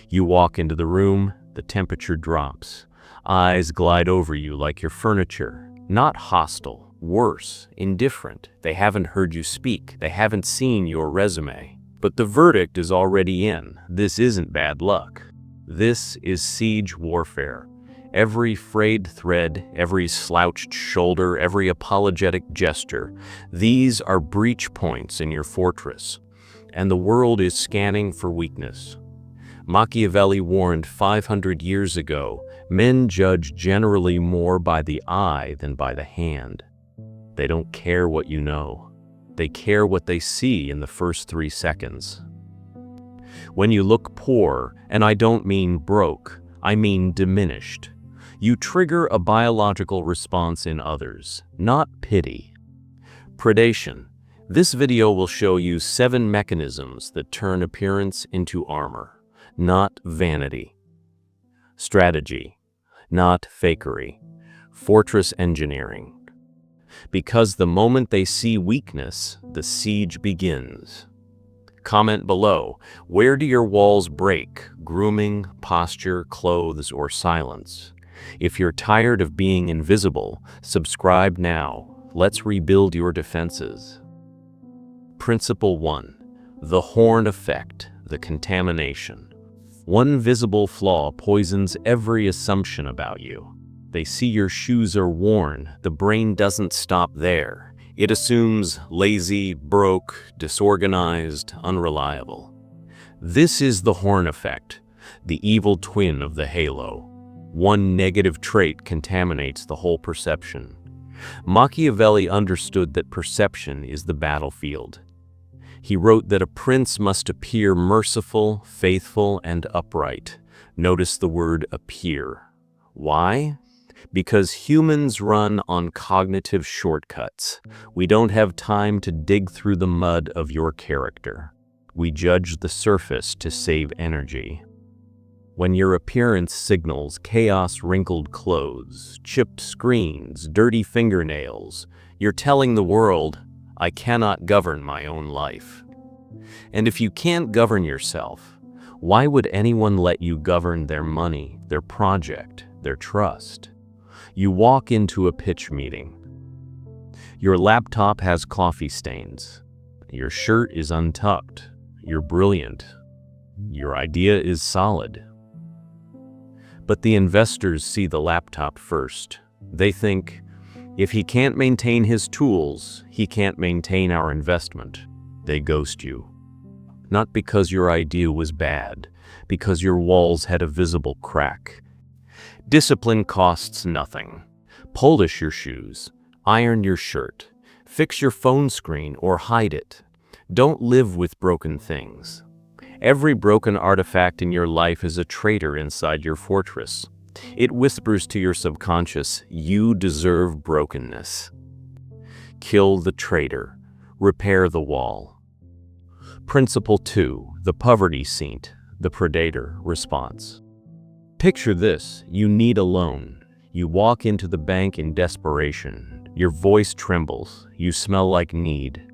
You walk into the room, the temperature drops. Eyes glide over you like your furniture. Not hostile, worse, indifferent. They haven't heard you speak. They haven't seen your resume. But the verdict is already in. This isn't bad luck. This is siege warfare. Every frayed thread, every slouched shoulder, every apologetic gesture, these are breach points in your fortress. And the world is scanning for weakness. Machiavelli warned 500 years ago, men judge generally more by the eye than by the hand. They don't care what you know. They care what they see in the first 3 seconds. When you look poor, and I don't mean broke, I mean diminished, you trigger a biological response in others, not pity. Predation. This video will show you 7 mechanisms that turn appearance into armor, not vanity. Strategy, not fakery. Fortress engineering. Because the moment they see weakness, the siege begins. Comment below, where do your walls break? Grooming, posture, clothes, or silence? If you're tired of being invisible, subscribe now. Let's rebuild your defenses. Principle 1. The horn effect, the contamination. One visible flaw poisons every assumption about you. They see your shoes are worn. The brain doesn't stop there. It assumes lazy, broke, disorganized, unreliable. This is the horn effect, the evil twin of the halo. One negative trait contaminates the whole perception. Machiavelli understood that perception is the battlefield. He wrote that a prince must appear merciful, faithful, and upright. Notice the word appear. Why? Because humans run on cognitive shortcuts. We don't have time to dig through the mud of your character. We judge the surface to save energy. When your appearance signals chaos, wrinkled clothes, chipped screens, dirty fingernails, you're telling the world, I cannot govern my own life. And if you can't govern yourself, why would anyone let you govern their money, their project, their trust? You walk into a pitch meeting. Your laptop has coffee stains. Your shirt is untucked. You're brilliant. Your idea is solid. But the investors see the laptop first. They think, if he can't maintain his tools, he can't maintain our investment. They ghost you. Not because your idea was bad, because your walls had a visible crack. Discipline costs nothing. Polish your shoes, iron your shirt, fix your phone screen or hide it. Don't live with broken things. Every broken artifact in your life is a traitor inside your fortress. It whispers to your subconscious, you deserve brokenness. Kill the traitor. Repair the wall. Principle 2. The poverty saint, the predator response. Picture this, you need a loan. You walk into the bank in desperation. Your voice trembles. You smell like need.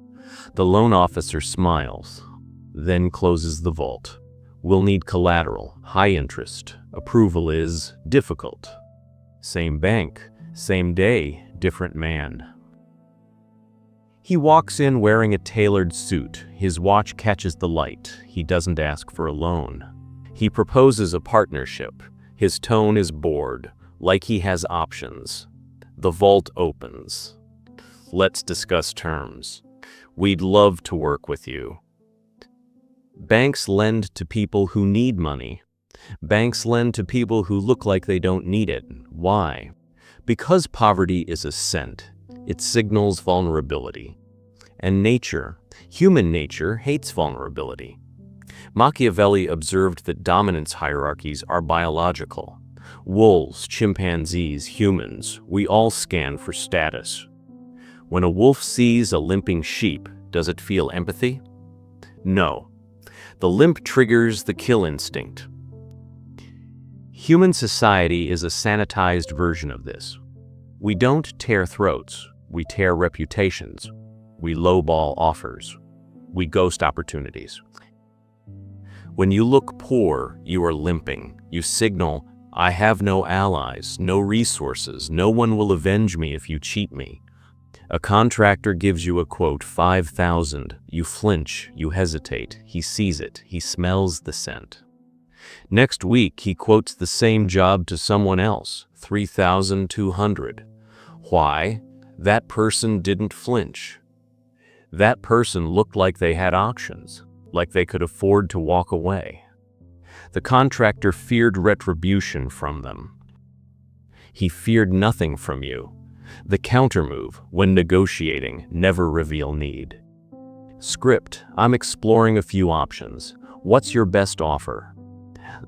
The loan officer smiles, then closes the vault. We'll need collateral, high interest. Approval is difficult. Same bank, same day, different man. He walks in wearing a tailored suit. His watch catches the light. He doesn't ask for a loan. He proposes a partnership. His tone is bored, like he has options. The vault opens. Let's discuss terms. We'd love to work with you. Banks lend to people who need money. Banks lend to people who look like they don't need it. Why? Because poverty is a scent. It signals vulnerability. And nature, human nature, hates vulnerability. Machiavelli observed that dominance hierarchies are biological. Wolves, chimpanzees, humans, we all scan for status. When a wolf sees a limping sheep, does it feel empathy? No. The limp triggers the kill instinct. Human society is a sanitized version of this. We don't tear throats, we tear reputations. We lowball offers. We ghost opportunities. When you look poor, you are limping. You signal, I have no allies, no resources, no one will avenge me if you cheat me. A contractor gives you a quote, 5,000. You flinch, you hesitate. He sees it, he smells the scent. Next week, he quotes the same job to someone else, 3,200. Why? That person didn't flinch. That person looked like they had options, like they could afford to walk away. The contractor feared retribution from them. He feared nothing from you. The countermove, when negotiating, never reveal need. Script, I'm exploring a few options. What's your best offer?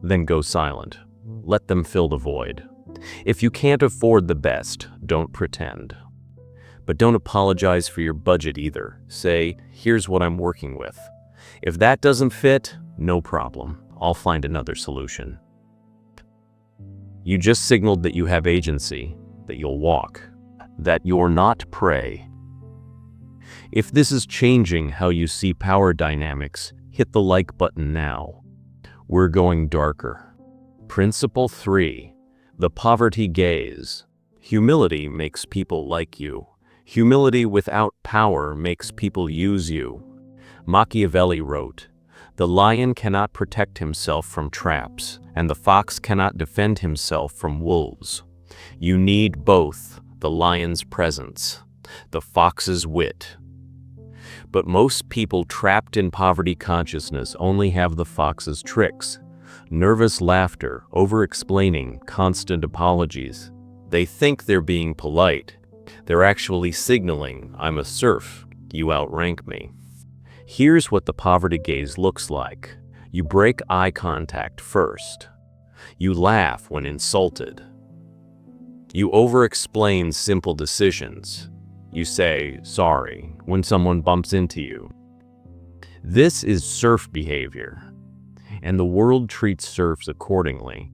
Then go silent. Let them fill the void. If you can't afford the best, don't pretend. But don't apologize for your budget either. Say, here's what I'm working with. If that doesn't fit, no problem. I'll find another solution. You just signaled that you have agency, that you'll walk, that you're not prey. If this is changing how you see power dynamics, hit the like button now. We're going darker. Principle 3. The poverty gaze. Humility makes people like you. Humility without power makes people use you. Machiavelli wrote, "The lion cannot protect himself from traps, and the fox cannot defend himself from wolves. You need both, the lion's presence, the fox's wit." But most people trapped in poverty consciousness only have the fox's tricks. Nervous laughter, over-explaining, constant apologies. They think they're being polite. They're actually signaling, I'm a serf, you outrank me. Here's what the poverty gaze looks like. You break eye contact first. You laugh when insulted. You over-explain simple decisions. You say, sorry, when someone bumps into you. This is serf behavior, and the world treats serfs accordingly.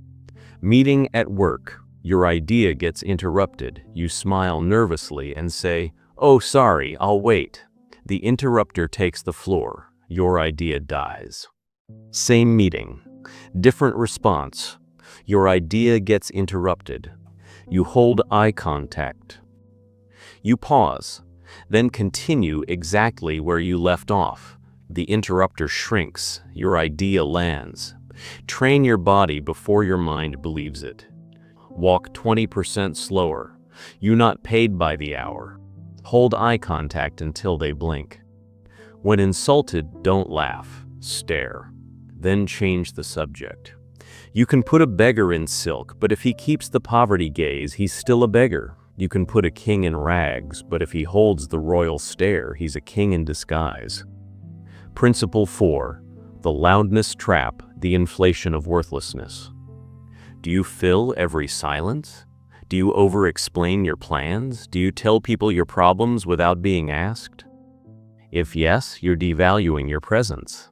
Meeting at work, your idea gets interrupted. You smile nervously and say, oh, sorry, I'll wait. The interrupter takes the floor. Your idea dies. Same meeting, different response. Your idea gets interrupted. You hold eye contact. You pause, then continue exactly where you left off. The interrupter shrinks. Your idea lands. Train your body before your mind believes it. Walk 20% slower. You're not paid by the hour. Hold eye contact until they blink. When insulted, don't laugh. Stare. Then change the subject. You can put a beggar in silk, but if he keeps the poverty gaze, he's still a beggar. You can put a king in rags, but if he holds the royal stare, he's a king in disguise. Principle 4. The loudness trap, the inflation of worthlessness. Do you fill every silence? Do you over-explain your plans? Do you tell people your problems without being asked? If yes, you're devaluing your presence.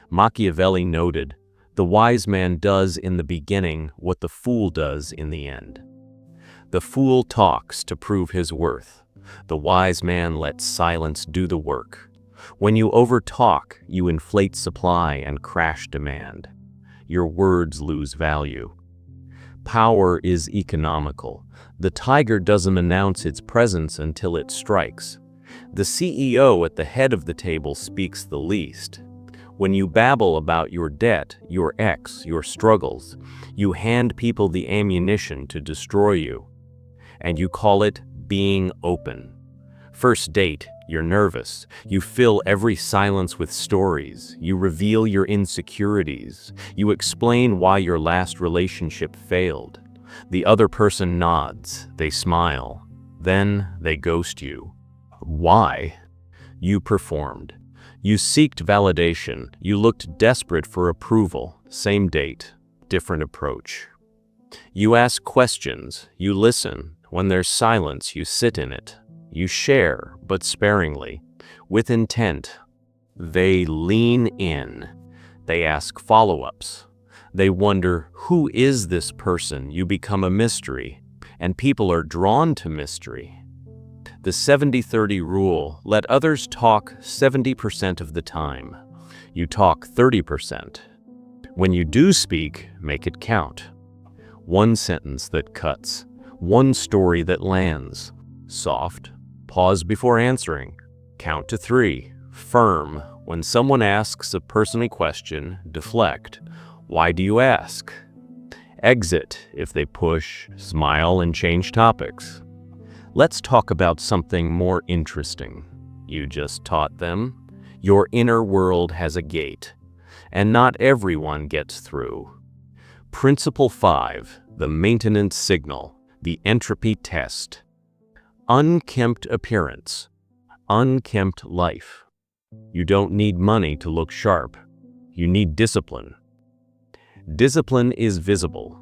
Machiavelli noted, the wise man does in the beginning what the fool does in the end. The fool talks to prove his worth. The wise man lets silence do the work. When you overtalk, you inflate supply and crash demand. Your words lose value. Power is economical. The tiger doesn't announce its presence until it strikes. The CEO at the head of the table speaks the least. When you babble about your debt, your ex, your struggles, you hand people the ammunition to destroy you. And you call it being open. First date, you're nervous. You fill every silence with stories. You reveal your insecurities. You explain why your last relationship failed. The other person nods. They smile. Then they ghost you. Why? You performed. You seeked validation. You looked desperate for approval. Same date, different approach. You ask questions. You listen. When there's silence, you sit in it. You share, but sparingly, with intent. They lean in. They ask follow-ups. They wonder, who is this person? You become a mystery, and people are drawn to mystery. The 70-30 rule, let others talk 70% of the time. You talk 30%. When you do speak, make it count. One sentence that cuts, one story that lands. Soft, pause before answering. Count to 3. Firm, when someone asks a personal question, deflect. Why do you ask? Exit, if they push, smile, and change topics. Let's talk about something more interesting. You just taught them. Your inner world has a gate, and not everyone gets through. Principle 5, the maintenance signal, the entropy test. Unkempt appearance, unkempt life. You don't need money to look sharp. You need discipline. Discipline is visible.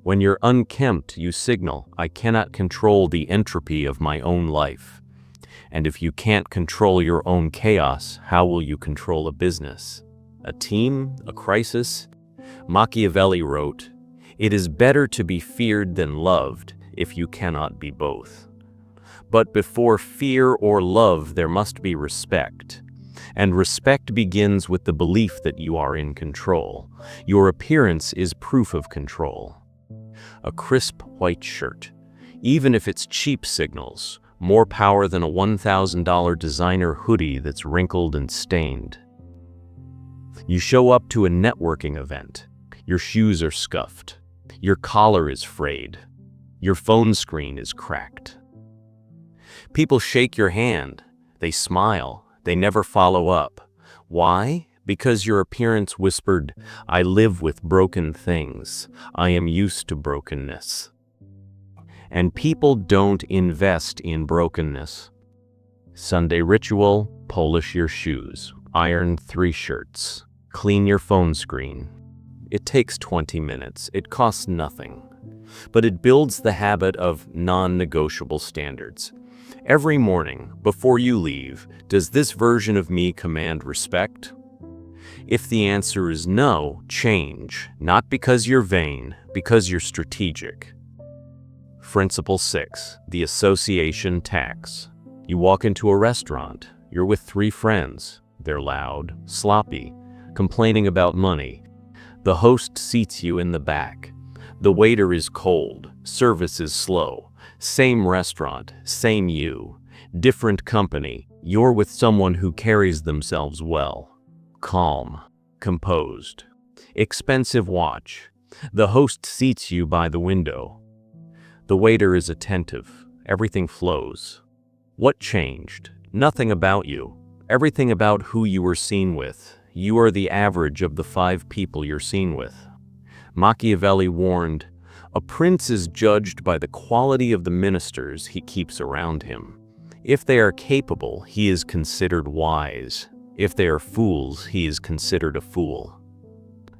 When you're unkempt, you signal, I cannot control the entropy of my own life. And if you can't control your own chaos, how will you control a business? A team? A crisis? Machiavelli wrote, "It is better to be feared than loved if you cannot be both." But before fear or love, there must be respect. And respect begins with the belief that you are in control. Your appearance is proof of control. A crisp white shirt, even if it's cheap, signals more power than a $1,000 designer hoodie that's wrinkled and stained. You show up to a networking event. Your shoes are scuffed. Your collar is frayed. Your phone screen is cracked. People shake your hand. They smile. They never follow up. Why? Because your appearance whispered, I live with broken things. I am used to brokenness. And people don't invest in brokenness. Sunday ritual, polish your shoes, iron 3 shirts, clean your phone screen. It takes 20 minutes. It costs nothing. But it builds the habit of non-negotiable standards. Every morning, before you leave, does this version of me command respect? If the answer is no, change, not because you're vain, because you're strategic. Principle 6, the association tax. You walk into a restaurant. You're with 3 friends. They're loud, sloppy, complaining about money. The host seats you in the back. The waiter is cold. Service is slow. Same restaurant, same you. Different company. You're with someone who carries themselves well. Calm, composed. Expensive watch. The host seats you by the window. The waiter is attentive. Everything flows. What changed? Nothing about you. Everything about who you were seen with. You are the average of the 5 people you're seen with. Machiavelli warned, a prince is judged by the quality of the ministers he keeps around him. If they are capable, he is considered wise. If they are fools, he is considered a fool.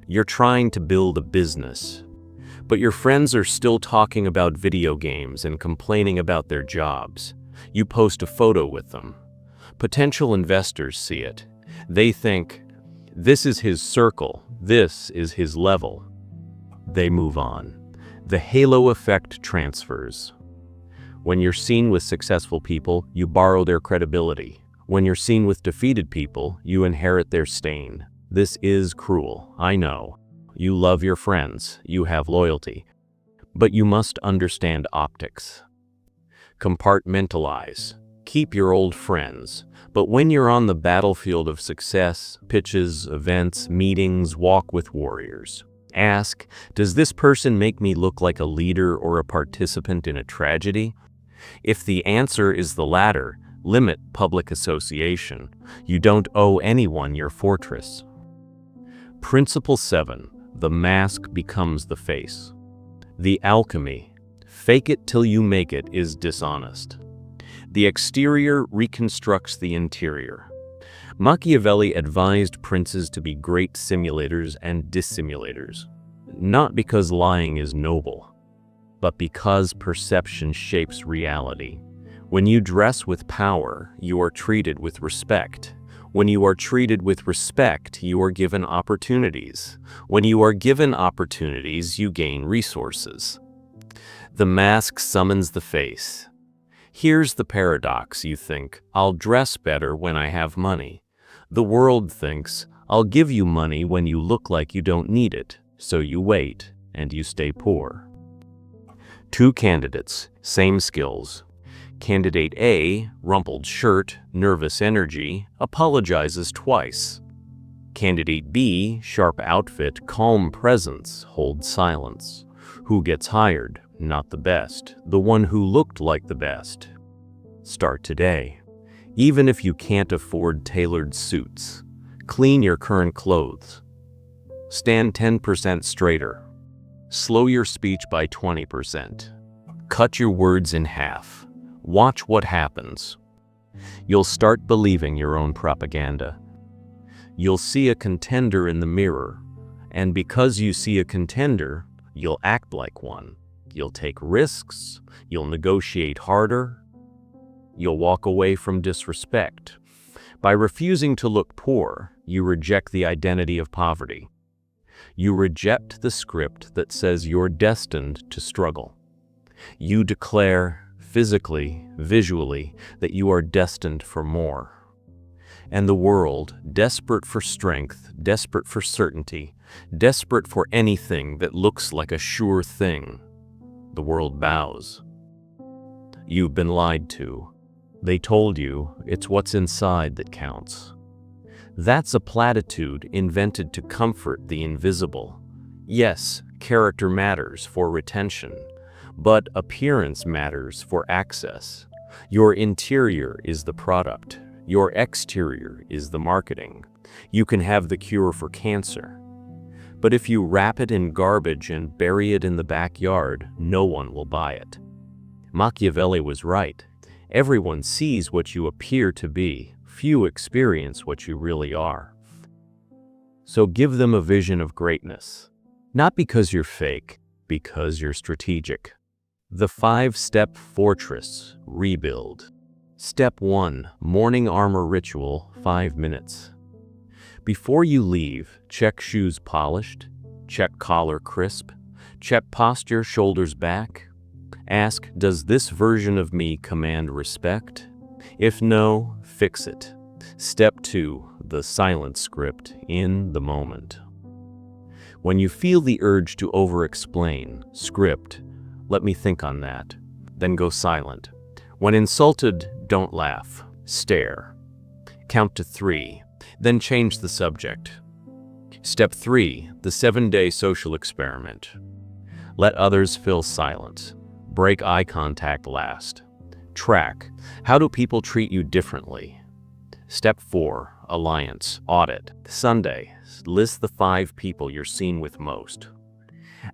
You're trying to build a business, but your friends are still talking about video games and complaining about their jobs. You post a photo with them. Potential investors see it. They think, this is his circle, this is his level. They move on. The halo effect transfers. When you're seen with successful people, you borrow their credibility. When you're seen with defeated people, you inherit their stain. This is cruel, I know. You love your friends, you have loyalty. But you must understand optics. Compartmentalize. Keep your old friends. But when you're on the battlefield of success, pitches, events, meetings, walk with warriors. Ask, does this person make me look like a leader or a participant in a tragedy? If the answer is the latter, limit public association. You don't owe anyone your fortress. Principle 7. The mask becomes the face. The alchemy. Fake it till you make it is dishonest. The exterior reconstructs the interior. Machiavelli advised princes to be great simulators and dissimulators, not because lying is noble, but because perception shapes reality. When you dress with power, you are treated with respect. When you are treated with respect, you are given opportunities. When you are given opportunities, you gain resources. The mask summons the face. Here's the paradox. You think, I'll dress better when I have money. The world thinks, I'll give you money when you look like you don't need it, so you wait and you stay poor. Two candidates, same skills. Candidate A, rumpled shirt, nervous energy, apologizes twice. Candidate B, sharp outfit, calm presence, holds silence. Who gets hired? Not the best, the one who looked like the best. Start today. Even if you can't afford tailored suits, clean your current clothes. Stand 10% straighter. Slow your speech by 20%. Cut your words in half. Watch what happens. You'll start believing your own propaganda. You'll see a contender in the mirror, and because you see a contender, you'll act like one. You'll take risks. You'll negotiate harder. You'll walk away from disrespect. By refusing to look poor, you reject the identity of poverty. You reject the script that says you're destined to struggle. You declare, physically, visually, that you are destined for more. And the world, desperate for strength, desperate for certainty, desperate for anything that looks like a sure thing, the world bows. You've been lied to. They told you it's what's inside that counts. That's a platitude invented to comfort the invisible. Yes, character matters for retention, but appearance matters for access. Your interior is the product. Your exterior is the marketing. You can have the cure for cancer. But if you wrap it in garbage and bury it in the backyard, no one will buy it. Machiavelli was right. Everyone sees what you appear to be. Few experience what you really are. So give them a vision of greatness. Not because you're fake, because you're strategic. The 5-step fortress rebuild. Step 1, morning armor ritual, 5 minutes. Before you leave, check shoes polished, check collar crisp, check posture, shoulders back. Ask, does this version of me command respect? If no, fix it. Step 2, the silent script, in the moment. When you feel the urge to over-explain, script, let me think on that, then go silent. When insulted, don't laugh, stare. Count to 3, then change the subject. Step 3, the 7-day social experiment. Let others fill silence. Break eye contact last. Track, how do people treat you differently? Step 4, alliance, audit. Sunday, list the 5 people you're seen with most.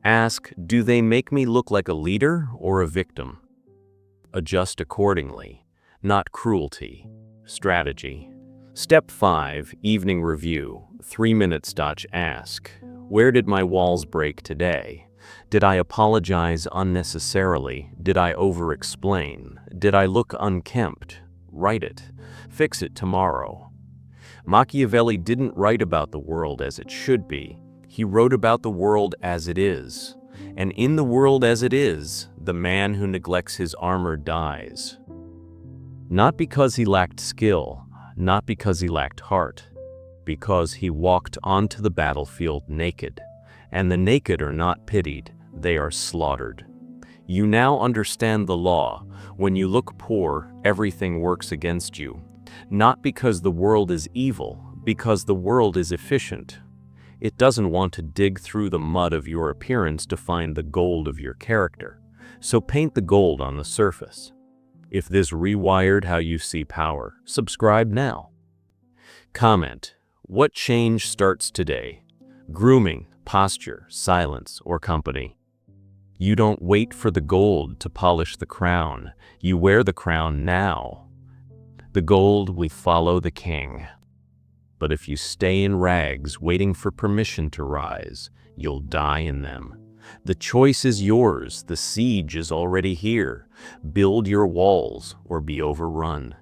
Ask, do they make me look like a leader or a victim? Adjust accordingly, not cruelty. Strategy. Step 5, evening review, 3 minutes. Ask, where did my walls break today? Did I apologize unnecessarily? Did I over-explain? Did I look unkempt? Write it. Fix it tomorrow. Machiavelli didn't write about the world as it should be. He wrote about the world as it is. And in the world as it is, the man who neglects his armor dies. Not because he lacked skill, not because he lacked heart, because he walked onto the battlefield naked. And the naked are not pitied, they are slaughtered. You now understand the law. When you look poor, everything works against you. Not because the world is evil, because the world is efficient. It doesn't want to dig through the mud of your appearance to find the gold of your character. So paint the gold on the surface. If this rewired how you see power, subscribe now. Comment, what change starts today? Grooming, posture, silence, or company? You don't wait for the gold to polish the crown. You wear the crown now. The gold will follow the king. But if you stay in rags waiting for permission to rise, you'll die in them. The choice is yours. The siege is already here. Build your walls or be overrun.